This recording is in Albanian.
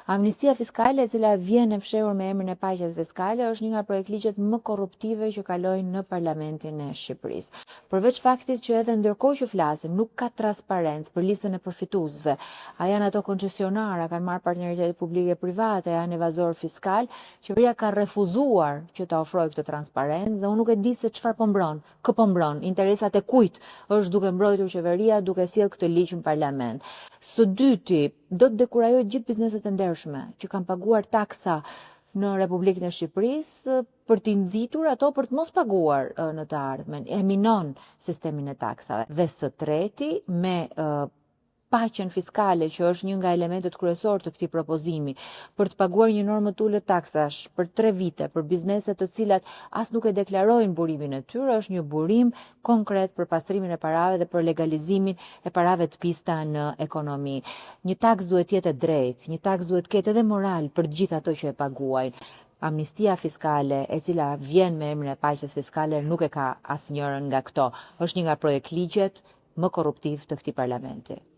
Amnistia fiskale, e cila vjen e fshehur me emrin e paqes fiskale, është një nga projektligjet më korruptive që kalojnë në Parlamentin e Shqipërisë. Përveç faktit që edhe ndërkohë që flasim, nuk ka transparencë për listën e përfituesve. A janë ato koncesionara, kanë marrë partneritete publike private, janë evazor fiskal, qeveria ka refuzuar që ta ofrojë këtë transparencë dhe unë nuk e di se çfarë po mbron, kë po mbron, interesat e kujt është duke mbrojtur qeveria, duke sjellë këtë ligj në parlament. Së dyti, do të dekurajojë gjithë bizneset e ndershme që kanë paguar taksa në Republikën e Shqipërisë për t'i nxitur ato për të mos paguar në të ardhmen. E minon sistemin e taksave. Dhe së treti, me paqen fiskale, që është një nga elementet kryesor të këtij propozimi, për të paguar një normë të ulët taksash për 3 vite për bizneset të cilat as nuk e deklarojnë burimin e tyre, është një burim konkret për pastrimin e parave dhe për legalizimin e parave të pista në ekonomi. Një taks duhet jetë e drejtë, një taks duhet ketë edhe moral për gjithë ato që e paguajnë. Amnistia fiskale, e cila vjen me emrin e paqes fiskale, nuk e ka asnjërin nga këto. Është një nga projektligjet më korruptiv të këtij parlamenti.